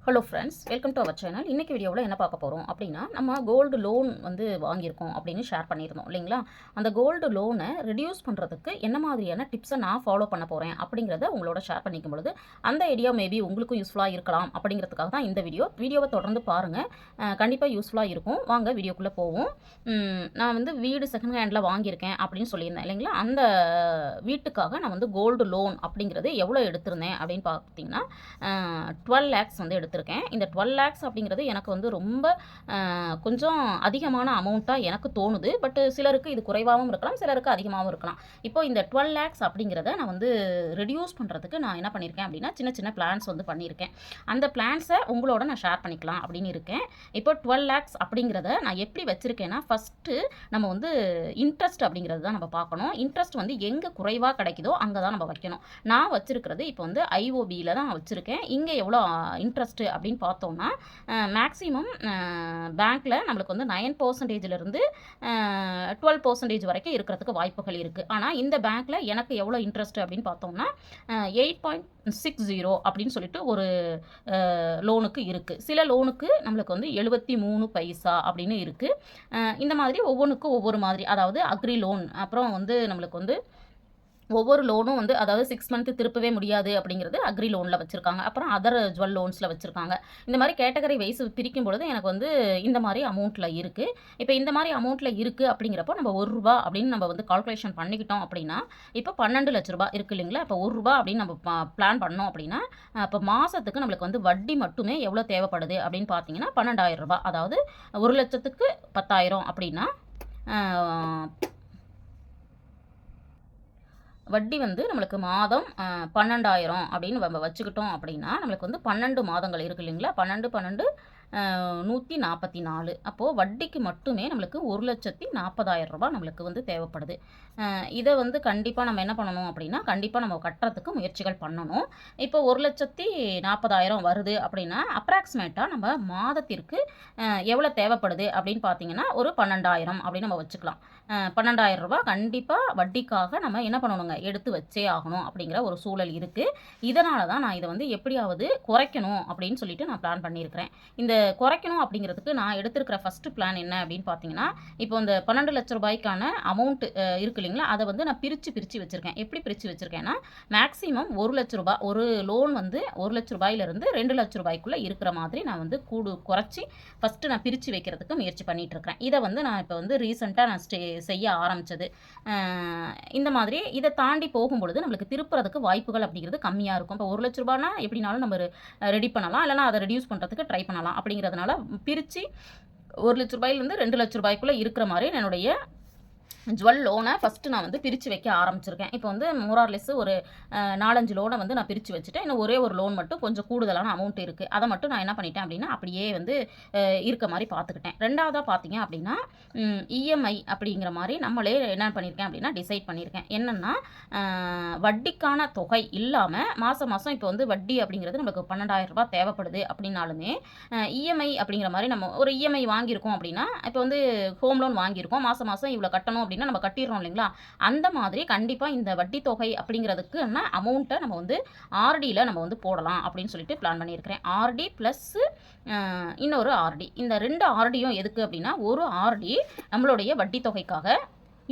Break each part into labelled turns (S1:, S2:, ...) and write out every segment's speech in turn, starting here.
S1: Hello friends, welcome to our channel. இன்றைக்கி வீடியோவில் என்ன பார்க்க போகிறோம் அப்படின்னா, நம்ம கோல்டு லோன் வந்து வாங்கியிருக்கோம் அப்படின்னு ஷேர் பண்ணியிருந்தோம் இல்லைங்களா? அந்த கோல்டு லோனை ரெடியூஸ் பண்ணுறதுக்கு என்ன மாதிரியான டிப்ஸை நான் ஃபாலோ பண்ண போகிறேன் அப்படிங்கிறத உங்களோட ஷேர் பண்ணிக்கும் பொழுது அந்த ஐடியா மேபி உங்களுக்கும் யூஸ்ஃபுல்லாக இருக்கலாம் அப்படிங்கிறதுக்காக தான் இந்த வீடியோவை தொடர்ந்து பாருங்கள். கண்டிப்பாக யூஸ்ஃபுல்லாக இருக்கும். வாங்க வீடியோக்குள்ளே போவோம். நான் வந்து வீடு செகண்ட் ஹேண்டில் வாங்கியிருக்கேன் அப்படின்னு சொல்லியிருந்தேன் இல்லைங்களா? அந்த வீட்டுக்காக நான் வந்து கோல்டு லோன் அப்படிங்கிறது எவ்வளோ எடுத்திருந்தேன் அப்படின்னு பார்த்தீங்கன்னா 12 lakhs வந்து எடுத்திருக்கேன். இந்த 12 lakhs அப்படிங்கிறது எனக்கு வந்து ரொம்ப கொஞ்சம் அதிகமான அமௌண்ட்டாக எனக்கு தோணுது. பட் சிலருக்கு இது குறைவாகவும் இருக்கலாம், சிலருக்கு அதிகமாகவும் இருக்கலாம். இப்போ இந்த 12 lakhs அப்படிங்கிறத நான் வந்து ரெடியூஸ் பண்ணுறதுக்கு நான் என்ன பண்ணியிருக்கேன் அப்படின்னா சின்ன சின்ன பிளான்ஸ் வந்து பண்ணியிருக்கேன். அந்த பிளான்ஸை உங்களோட நான் ஷேர் பண்ணிக்கலாம் அப்படின்னு இருக்கேன். இப்போ 12 lakhs அப்படிங்கிறத நான் எப்படி வச்சுருக்கேன்னா, ஃபஸ்ட்டு நம்ம வந்து இன்ட்ரெஸ்ட் அப்படிங்கிறது தான் நம்ம பார்க்கணும். இன்ட்ரெஸ்ட் வந்து எங்கே குறைவாக கிடைக்குதோ அங்கே தான் நம்ம வைக்கணும். நான் வச்சுருக்கிறது இப்போ வந்து ஐஓபியில் தான் நான் வச்சுருக்கேன். இங்கே எவ்வளோ இன்ட்ரெஸ்ட்டு அப்படின்னு பார்த்தோம்னா மேக்ஸிமம் பேங்க்கில் நம்மளுக்கு வந்து 9%லேருந்து 12% வரைக்கும் இருக்கிறதுக்கு வாய்ப்புகள் இருக்குது. ஆனால் இந்த பேங்க்கில் எனக்கு எவ்வளோ இன்ட்ரெஸ்ட் அப்படின்னு பார்த்தோம்னா 8.60 அப்படின்னு சொல்லிட்டு ஒரு லோனுக்கு இருக்குது. சில லோனுக்கு நம்மளுக்கு வந்து 73 பைசா அப்படின்னு இருக்குது. இந்த மாதிரி ஒவ்வொன்றுக்கும் ஒவ்வொரு மாதிரி, அதாவது அக்ரி லோன், அப்புறம் வந்து நம்மளுக்கு வந்து ஒவ்வொரு லோனும் வந்து அதாவது 6 மந்த்து திருப்பவே முடியாது அப்படிங்கிறது அக்ரி லோனில் வச்சுருக்காங்க. அப்புறம் அதர் ஜுவல் லோன்ஸில் வச்சுருக்காங்க. இந்த மாதிரி கேட்டகரி வைஸ் பிரிக்கும் பொழுது எனக்கு வந்து இந்த மாதிரி அமௌண்ட்டில் இருக்குது. இப்போ இந்த மாதிரி அமௌண்ட்டில் இருக்குது அப்படிங்கிறப்போ நம்ம ₹1 அப்படின்னு நம்ம வந்து கால்குலேஷன் பண்ணிக்கிட்டோம் அப்படின்னா, இப்போ 12 லட்ச ரூபா இருக்குது இல்லைங்களா? இப்போ ₹1 அப்படின்னு நம்ம பிளான் பண்ணோம் அப்படின்னா, இப்போ மாதத்துக்கு நம்மளுக்கு வந்து வட்டி மட்டுமே எவ்வளோ தேவைப்படுது அப்படின்னு பார்த்தீங்கன்னா ₹12,000. அதாவது 1,00,000க்கு 10,000 அப்படின்னா வட்டி வந்து நம்மளுக்கு மாதம் 12,000 அப்படின்னு நம்ம வச்சுக்கிட்டோம் அப்படின்னா, நம்மளுக்கு வந்து 12 மாதங்கள் இருக்குது இல்லைங்களா? 12, 12 144. அப்போது வட்டிக்கு மட்டுமே நம்மளுக்கு ₹1,40,000 நம்மளுக்கு வந்து தேவைப்படுது. இதை வந்து கண்டிப்பாக நம்ம என்ன பண்ணணும் அப்படின்னா, கண்டிப்பாக நம்ம கட்டுறதுக்கு முயற்சிகள் பண்ணணும். இப்போ 1,40,000 வருது அப்படின்னா அப்ராக்சிமேட்டாக நம்ம மாதத்திற்கு எவ்வளோ தேவைப்படுது அப்படின்னு பார்த்தீங்கன்னா ஒரு 12,000 அப்படின்னு நம்ம வச்சுக்கலாம். ₹12,000 கண்டிப்பாக வட்டிக்காக நம்ம என்ன பண்ணணுங்க, எடுத்து வச்சே ஆகணும் அப்படிங்கிற ஒரு சூழல் இருக்குது. இதனால தான் நான் இதை வந்து எப்படியாவது குறைக்கணும் அப்படின்னு சொல்லிட்டு நான் பிளான் பண்ணியிருக்கிறேன். இந்த குறைக்கணும் அப்படிங்கிறதுக்கு நான் எடுத்திருக்கிற ஃபஸ்ட்டு பிளான் என்ன அப்படின்னு பார்த்தீங்கன்னா, இப்போ இந்த 12 லட்ச ரூபாய்க்கான அமௌண்ட்டு இருக்கு இல்லைங்களா? அதை வந்து நான் பிரித்து வச்சுருக்கேன். எப்படி பிரித்து வச்சுருக்கேன்னா, மேக்ஸிமம் ₹1,00,000 ஒரு லோன் வந்து ₹1,00,000லேருந்து ₹2,00,000 இருக்கிற மாதிரி நான் வந்து குறைச்சி ஃபஸ்ட்டு நான் பிரித்து வைக்கிறதுக்கு முயற்சி பண்ணிகிட்ருக்கிறேன். இதை வந்து நான் இப்போ வந்து ரீசெண்டாக நான் செய்ய ஆரம்பித்தது. இந்த மாதிரி இதை தாண்டி போகும்பொழுது நம்மளுக்கு திருப்புறதுக்கு வாய்ப்புகள் அப்படிங்கிறது கம்மியாக இருக்கும். இப்போ ₹1,00,000 எப்படினாலும் நம்ம ரெடி பண்ணலாம், இல்லைனா அதை ரெடியூஸ் பண்ணுறதுக்கு ட்ரை பண்ணலாம். அப்படிங்கிறதுனால பிரித்து ₹1,00,000லேருந்து ₹2,00,000 இருக்கிற மாதிரி என்னுடைய ஜுவல் லோனை ஃபஸ்ட்டு நான் வந்து பிரித்து வைக்க ஆரம்பிச்சிருக்கேன். இப்போ வந்து மோரார்லெஸ் ஒரு 4-5 லோனை வந்து நான் பிரித்து வச்சுட்டேன். இன்னும் ஒரே ஒரு லோன் மட்டும் கொஞ்சம் கூடுதலான அமௌண்ட் இருக்குது. அதை மட்டும் நான் என்ன பண்ணிட்டேன் அப்படின்னா அப்படியே வந்து இருக்க மாதிரி பார்த்துக்கிட்டேன். ரெண்டாவதாக பார்த்தீங்க அப்படின்னா இஎம்ஐ அப்படிங்கிற மாதிரி நம்மளே என்ன பண்ணியிருக்கேன் அப்படின்னா டிசைட் பண்ணியிருக்கேன். என்னென்னா வட்டிக்கான தொகை இல்லாமல் மாதம் மாதம் இப்போ வந்து வட்டி அப்படிங்கிறது நமக்கு ₹12,000 தேவைப்படுது அப்படின்னாலுமே இஎம்ஐ அப்படிங்கிற மாதிரி நம்ம ஒரு இஎம்ஐ வாங்கியிருக்கோம் அப்படின்னா, இப்போ வந்து ஹோம் லோன் வாங்கியிருக்கோம், மாதம் மாதம் இவ்வளோ கட்டணும் அப்படின்னா நம்ம கட்டிடுறோம் இல்லைங்களா? அந்த மாதிரி கண்டிப்பாக இந்த வட்டி தொகை அப்படிங்கிறதுக்கு அமௌண்ட்டை நம்ம வந்து ஆர்டியில் நம்ம வந்து போடலாம் அப்படின்னு சொல்லிட்டு பிளான் பண்ணியிருக்கிறேன். ஆர்டி ப்ளஸ் இன்னொரு ஆர்டி. இந்த 2 ஆர்டியும் எதுக்கு அப்படின்னா, ஒரு ஆர்டி நம்மளுடைய வட்டி தொகைக்காக,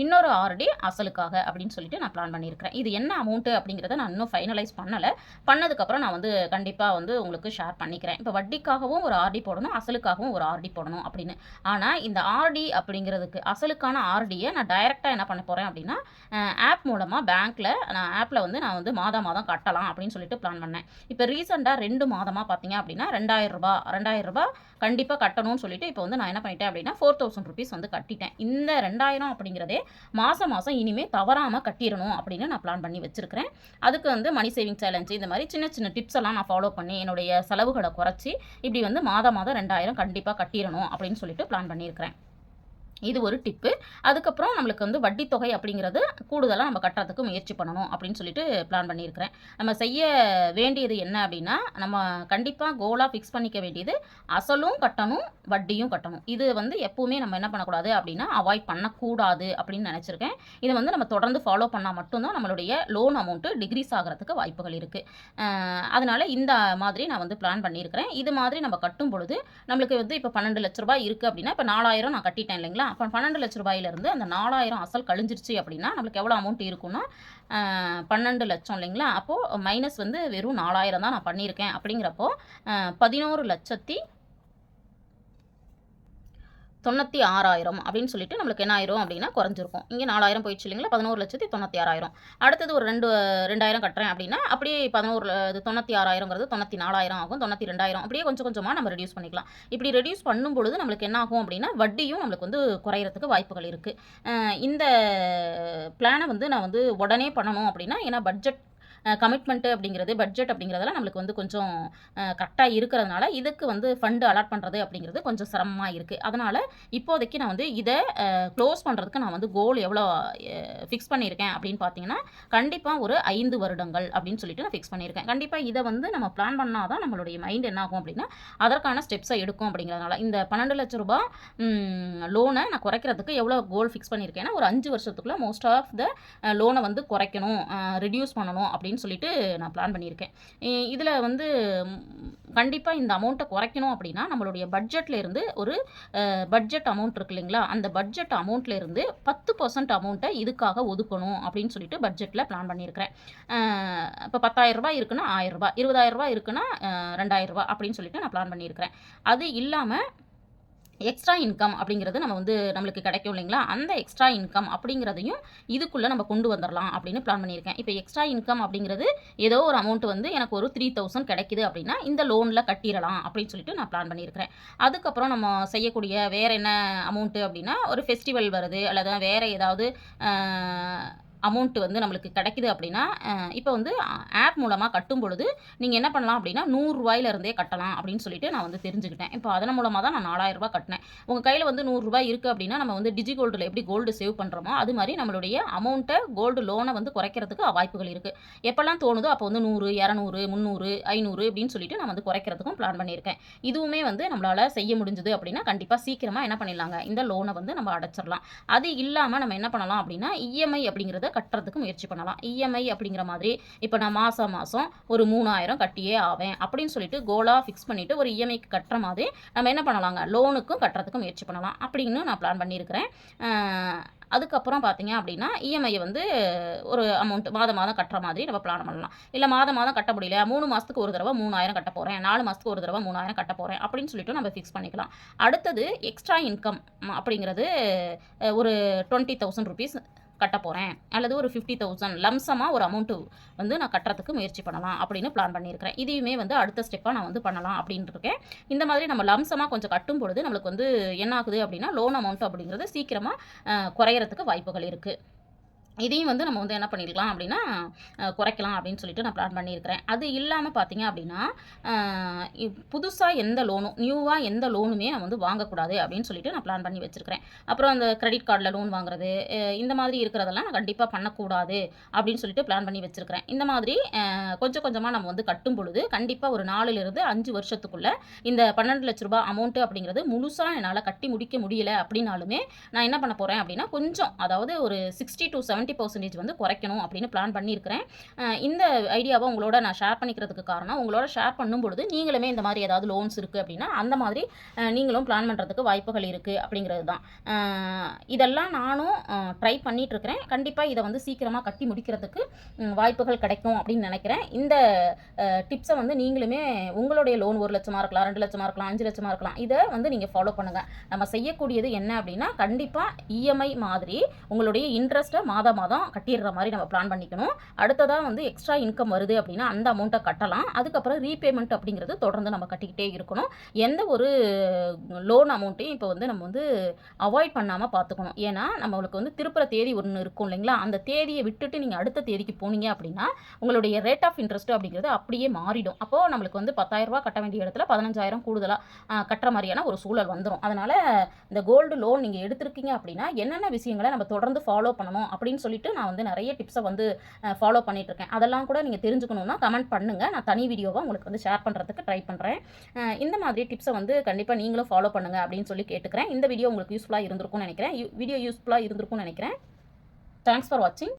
S1: இன்னொரு ஆர்டி அசலுக்காக அப்படின்னு சொல்லிட்டு நான் பிளான் பண்ணியிருக்கிறேன். இது என்ன அமௌண்ட்டு அப்படிங்கிறத நான் இன்னும் ஃபைனலைஸ் பண்ணலை. பண்ணதுக்கப்புறம் நான் வந்து கண்டிப்பாக வந்து உங்களுக்கு ஷேர் பண்ணிக்கிறேன். இப்போ வட்டிக்காகவும் ஒரு ஆர்டி போடணும், அசலுக்காகவும் ஒரு ஆர்டி போடணும் அப்படின்னு. ஆனால் இந்த ஆர்டி அப்படிங்கிறதுக்கு அசலுக்கான ஆர்டியை நான் டைரெக்டாக என்ன பண்ண போகிறேன் அப்படின்னா, ஆப் மூலமாக பேங்க்கில் ஆப்பில் வந்து நான் வந்து மாதம் கட்டலாம் அப்படின்னு சொல்லிட்டு பிளான் பண்ணேன். இப்போ ரீசெண்டாக 2 மாதமாக பார்த்தீங்க அப்படின்னா ₹2,000 கண்டிப்பாக கட்டணும்னு சொல்லிட்டு இப்போ வந்து நான் என்ன பண்ணிட்டேன் அப்படின்னா ₹4,000 வந்து கட்டிட்டேன். இந்த 2,000 அப்படிங்கிறதே மாதம் இனிமேல் தவறாமல் கட்டிடணும் அப்படின்னு நான் பிளான் பண்ணி வச்சுருக்கிறேன். அதுக்கு வந்து மணி சேவிங் சேலஞ்சு இந்த மாதிரி சின்ன சின்ன டிப்ஸ் எல்லாம் நான் ஃபாலோ பண்ணி என்னுடைய செலவுகளை குறைச்சி இப்படி வந்து மாதம் 2,000 கண்டிப்பாக கட்டிடணும் அப்படின்னு சொல்லிட்டு பிளான் பண்ணியிருக்கிறேன். இது ஒரு டிப்பு. அதுக்கப்புறம் நம்மளுக்கு வந்து வட்டி தொகை அப்படிங்கிறது கூடுதலா நம்ம கட்டுறதுக்கு முயற்சி பண்ணணும் அப்படின்னு சொல்லிட்டு பிளான் பண்ணியிருக்கிறேன். நம்ம செய்ய வேண்டியது என்ன அப்படின்னா, நம்ம கண்டிப்பா கோலா ஃபிக்ஸ் பண்ணிக்க வேண்டியது அசலும் கட்டணும், வட்டியும் கட்டணும். இது வந்து எப்பவுமே நம்ம என்ன பண்ணக்கூடாது அப்படின்னா, அவாய்ட் பண்ணக்கூடாது அப்படின்னு நினைச்சிருக்கேன். இத வந்து நம்ம தொடர்ந்து ஃபாலோ பண்ணா மட்டும் தான் நம்மளுடைய லோன் அமௌண்ட் டிக்ரீஸ் ஆகுறதுக்கு வாய்ப்புகள் இருக்கு. அதனால இந்த மாதிரி நான் வந்து பிளான் பண்ணியிருக்கிறேன். இது மாதிரி நம்ம கட்டும் பொழுது நம்மளுக்கு வந்து இப்போ 12 லட்ச ரூபாய் இருக்கு அப்படின்னா, இப்போ 4000 நான் கட்டிட்டேன் இல்லைங்களா? அப்போ 12 லட்ச ரூபாயிலிருந்து அந்த 4000 அசல் கழிஞ்சிருச்சு அப்படின்னா நம்மளுக்கு எவ்வளோ அமௌண்ட் இருக்குன்னா 12 லட்சம் இல்லைங்களா? அப்போது மைனஸ் வந்து வெறும் 4000 தான் நான் பண்ணியிருக்கேன். அப்படிங்கிறப்போ 11,96,000 அப்படின்னு சொல்லிட்டு நம்மளுக்கு என்ன ஆயிரும் அப்படின்னா குறைஞ்சிருக்கும். இங்கே 4000 போயிடுச்சு இல்லைங்களா? 11,96,000. அடுத்தது ஒரு 2000 கட்டுறேன் அப்படின்னா அப்படியே 96,000ங்கிறது 94,000 ஆகும். 92,000 அப்படியே கொஞ்சம் கொஞ்சமாக நம்ம ரெடியூஸ் பண்ணிக்கலாம். இப்படி ரெடியூஸ் பண்ணும் பொழுது நம்மளுக்கு என்ன ஆகும் அப்படின்னா வட்டியும் நம்மளுக்கு வந்து குறையிறதுக்கு வாய்ப்புகள் இருக்குது. இந்த பிளானை வந்து நான் வந்து உடனே பண்ணணும் அப்படின்னா ஏன்னா கமிட்மெண்ட்டு அப்படிங்கிறது பட்ஜெட் அப்படிங்கிறதெல்லாம் நம்மளுக்கு வந்து கொஞ்சம் கரெக்டாக இருக்கிறதுனால இதுக்கு வந்து ஃபண்டு அலாட் பண்ணுறது அப்படிங்கிறது கொஞ்சம் சிரமமாக இருக்குது. அதனால் இப்போதைக்கு நான் வந்து இதை க்ளோஸ் பண்ணுறதுக்கு நான் வந்து கோல் எவ்வளோ ஃபிக்ஸ் பண்ணியிருக்கேன் அப்படின்னு பார்த்தீங்கன்னா கண்டிப்பாக ஒரு 5 வருடங்கள் அப்படின்னு சொல்லிட்டு நான் ஃபிக்ஸ் பண்ணியிருக்கேன். கண்டிப்பாக இதை வந்து நம்ம பிளான் பண்ணால் தான் நம்மளுடைய மைண்ட் என்ன ஆகும் அப்படின்னா அதற்கான ஸ்டெப்ஸை எடுக்கும். அப்படிங்கிறதுனால இந்த 12 லட்ச ரூபாய் லோனை நான் குறைக்கிறதுக்கு எவ்வளோ கோல் ஃபிக்ஸ் பண்ணியிருக்கேன்னா ஒரு 5 வருஷத்துக்குள்ளே மோஸ்ட் ஆஃப் த லோனை வந்து குறைக்கணும், ரெடியூஸ் பண்ணணும் அப்படின்னு சொல்லிட்டு நான் பிளான் பண்ணியிருக்கேன். இதில் வந்து கண்டிப்பாக இந்த அமௌண்ட்டை குறைக்கணும் அப்படின்னா நம்மளுடைய பட்ஜெட்டில் இருந்து ஒரு பட்ஜெட் அமௌண்ட் இருக்கு இல்லைங்களா? அந்த பட்ஜெட் அமௌண்ட்டில் இருந்து 10% அமௌண்ட்டை இதுக்காக ஒதுக்கணும் அப்படின்னு சொல்லிட்டு பட்ஜெட்டில் பிளான் பண்ணியிருக்கிறேன். இப்போ 10,000 ரூபாய் இருக்குன்னா 1000 ரூபாய், 20,000 ரூபாய் இருக்குன்னா 2,000 ரூபாய் அப்படின்னு சொல்லிட்டு நான் பிளான் பண்ணியிருக்கிறேன். அது இல்லாமல் எக்ஸ்ட்ரா இன்கம் அப்படிங்கிறது நம்ம வந்து நம்மளுக்கு கிடைக்கும் இல்லைங்களா? அந்த எக்ஸ்ட்ரா இன்கம் அப்படிங்கிறதையும் இதுக்குள்ளே நம்ம கொண்டு வந்துடலாம் அப்படின்னு பிளான் பண்ணியிருக்கேன். இப்போ எக்ஸ்ட்ரா இன்கம் அப்படிங்கிறது ஏதோ ஒரு அமௌண்ட் வந்து எனக்கு ஒரு 3,000 கிடைக்குது அப்படின்னா இந்த லோனில் கட்டிடலாம் அப்படின்னு சொல்லிட்டு நான் பிளான் பண்ணியிருக்கிறேன். அதுக்கப்புறம் நம்ம செய்யக்கூடிய வேறு என்ன அமௌண்ட்டு அப்படின்னா ஒரு ஃபெஸ்டிவல் வருது அல்லது வேறு ஏதாவது அமௌண்ட் வந்து நம்மளுக்கு கிடைக்குது அப்படின்னா இப்போ வந்து ஆப் மூலமாக கட்டும் பொழுது நீங்கள் என்ன பண்ணலாம் அப்படின்னா 100 ரூபாயிலிருந்தே கட்டலாம் அப்படின்னு சொல்லிட்டு நான் வந்து தெரிஞ்சுக்கிட்டேன். இப்போ அதன் மூலமாக தான் நான் 4,000 ரூபாய் கட்டினேன். உங்கள் கையில் வந்து 100 ரூபாய் இருக்குது அப்படின்னா நம்ம வந்து டிஜி கோல்டில் எப்படி கோல்டு சேவ் பண்ணுறோமோ அது மாதிரி நம்மளுடைய அமௌண்ட்டை கோல்டு லோனை வந்து குறைக்கிறதுக்கு வாய்ப்புகள் இருக்குது. எப்போல்லாம் தோணுதோ அப்போ வந்து 100, 200, 300, 500 அப்படின்னு சொல்லிட்டு நான் வந்து குறைக்கிறதுக்கும் பிளான் பண்ணியிருக்கேன். இதுவுமே வந்து நம்மளால் செய்ய முடிஞ்சுது அப்படின்னா கண்டிப்பாக சீக்கிரமாக என்ன பண்ணிடலாங்க, இந்த லோனை வந்து நம்ம அடைச்சிடலாம். அது இல்லாமல் நம்ம என்ன பண்ணலாம் அப்படின்னா இஎம்ஐ அப்படிங்கிறத கட்டுறதுக்கு முயற்சி பண்ணலாம். இஎம்ஐ அப்படிங்கிற மாதிரி இப்போ நான் மாதம் ஒரு 3,000 கட்டியே ஆவேன் அப்படின்னு சொல்லிட்டு கோலாக ஃபிக்ஸ் பண்ணிவிட்டு ஒரு இஎம்ஐக்கு கட்டுற மாதிரி நம்ம என்ன பண்ணலாங்க, லோனுக்கும் கட்டுறதுக்கு முயற்சி பண்ணலாம் அப்படின்னு நான் பிளான் பண்ணியிருக்கிறேன். அதுக்கப்புறம் பார்த்தீங்க அப்படின்னா இஎம்ஐயை வந்து ஒரு அமௌண்ட் மாதம் மாதம் கட்டுற மாதிரி நம்ம பிளான் பண்ணலாம். இல்லை மாதம் மாதம் கட்ட முடியல, 3 மாதத்துக்கு ஒரு தடவை 3,000 கட்ட போகிறேன், 4 மாதத்துக்கு ஒரு தடவை 3,000 கட்ட போகிறேன் அப்படின்னு சொல்லிட்டு நம்ம ஃபிக்ஸ் பண்ணிக்கலாம். அடுத்தது எக்ஸ்ட்ரா இன்கம் அப்படிங்கிறது ஒரு 20,000 ருபீஸ் கட்ட போகிறேன் அல்லது ஒரு 50,000 லம்சமாக ஒரு அமௌண்ட்டு வந்து நான் கட்டுறதுக்கு முயற்சி பண்ணலாம் அப்படின்னு பிளான் பண்ணியிருக்கிறேன். இதையுமே வந்து அடுத்த ஸ்டெப்பாக நான் வந்து பண்ணலாம் அப்படின்ட்டு இருக்கேன். இந்த மாதிரி நம்ம லம்சமாக கொஞ்சம் கட்டும் பொழுது நம்மளுக்கு வந்து என்ன ஆகுது அப்படின்னா லோன் அமௌண்ட் அப்படிங்கிறது சீக்கிரமாக குறையிறதுக்கு வாய்ப்புகள் இருக்குது. இதையும் வந்து நம்ம வந்து என்ன பண்ணியிருக்கலாம் அப்படின்னா குறைக்கலாம் அப்படின்னு சொல்லிட்டு நான் பிளான் பண்ணியிருக்கிறேன். அது இல்லாமல் பார்த்தீங்க அப்படின்னா புதுசாக எந்த லோனும் நியூவாக எந்த லோனுமே நான் வந்து வாங்கக்கூடாது அப்படின்னு சொல்லிட்டு நான் பிளான் பண்ணி வச்சுருக்கிறேன். அப்புறம் அந்த கிரெடிட் கார்டில் லோன் வாங்குறது இந்த மாதிரி இருக்கிறதெல்லாம் நான் கண்டிப்பாக பண்ணக்கூடாது அப்படின்னு சொல்லிட்டு பிளான் பண்ணி வச்சுருக்கிறேன். இந்த மாதிரி கொஞ்சம் கொஞ்சமாக நம்ம வந்து கட்டும் பொழுது கண்டிப்பாக ஒரு 4லிருந்து 5 வருஷத்துக்குள்ளே இந்த 12 லட்ச ரூபாய் அமௌண்ட்டு அப்படிங்கிறது முழுசாக என்னால் கட்டி முடிக்க முடியல அப்படின்னாலுமே நான் என்ன பண்ண போகிறேன் அப்படின்னா கொஞ்சம் அதாவது ஒரு 60 to 70% வந்து குறைக்கணும் அப்படின்னு பிளான் பண்ணியிருக்கிறேன். இந்த ஐடியாவை உங்களோட நான் ஷேர் பண்ணிக்கிறதுக்கு காரணம் உங்களோட ஷேர் பண்ணும்பொழுது நீங்களுமே இந்த மாதிரி ஏதாவது லோன்ஸ் இருக்குது அப்படின்னா அந்த மாதிரி நீங்களும் பிளான் பண்ணுறதுக்கு வாய்ப்புகள் இருக்குது அப்படிங்கிறது தான். இதெல்லாம் நானும் ட்ரை பண்ணிகிட்ருக்கிறேன். கண்டிப்பாக இதை வந்து சீக்கிரமாக கட்டி முடிக்கிறதுக்கு வாய்ப்புகள் கிடைக்கும் அப்படின்னு நினைக்கிறேன். இந்த டிப்ஸை வந்து நீங்களுமே உங்களுடைய லோன் 1 லட்சமாக இருக்கலாம், 2 லட்சமாக இருக்கலாம், 5 லட்சமாக இருக்கலாம், இதை வந்து நீங்கள் ஃபாலோ பண்ணுங்கள். நம்ம செய்யக்கூடியது என்ன அப்படின்னா கண்டிப்பாக இஎம்ஐ மாதிரி உங்களுடைய இன்ட்ரெஸ்ட்டை மாதா மாதம் கட்டிடுற மாதிரி நம்ம பிளான் பண்ணிக்கணும். அடுத்ததாக வந்து எக்ஸ்ட்ரா இன்கம் வருது அப்படின்னா அந்த அமௌண்ட்டை கட்டலாம். அதுக்கப்புறம் ரீபேமெண்ட் அப்படிங்கிறது தொடர்ந்து நம்ம கட்டிக்கிட்டே இருக்கணும். எந்த ஒரு லோன் அமௌண்ட்டையும் இப்போ வந்து நம்ம வந்து அவாய்ட் பண்ணாமல் பார்த்துக்கணும். ஏன்னா நம்மளுக்கு வந்து திருப்புற தேதி ஒன்று இருக்கும் இல்லைங்களா, அந்த தேதியை விட்டுட்டு நீங்கள் அடுத்த தேதிக்கு போனீங்க அப்படின்னா உங்களுடைய ரேட் ஆஃப் இன்ட்ரெஸ்ட் அப்படிங்கிறது அப்படியே மாறிடும். அப்போது நம்மளுக்கு வந்து 10,000 ரூபா கட்ட வேண்டிய இடத்துல 15,000 கூடுதலாக கட்டுற மாதிரியான ஒரு சூழல் வந்துடும். அதனால் இந்த கோல்டு லோன் நீங்கள் எடுத்திருக்கீங்க அப்படின்னா என்னென்ன விஷயங்களை நம்ம தொடர்ந்து ஃபாலோ பண்ணணும் அப்படின்னு சொல்லிட்டு நான் வந்து நிறைய டிப்ஸை வந்து ஃபாலோ பண்ணிட்டு இருக்கேன். அதெல்லாம் கூட நீங்கள் தெரிஞ்சுக்கணுன்னா கமெண்ட் பண்ணுங்கள். நான் தனி வீடியோவாக உங்களுக்கு வந்து ஷேர் பண்ணுறதுக்கு ட்ரை பண்ணுறேன். இந்த மாதிரி டிப்ஸை வந்து கண்டிப்பாக நீங்களும் ஃபாலோ பண்ணுங்கள் அப்படின்னு சொல்லி கேட்டுக்கிறேன். இந்த வீடியோ உங்களுக்கு யூஸ்ஃபுல்லாக இருந்திருக்கும்னு நினைக்கிறேன். வீடியோ யூஸ்ஃபுல்லாக இருந்திருக்கும்னு நினைக்கிறேன். தேங்க்ஸ் ஃபார் வாட்சிங்.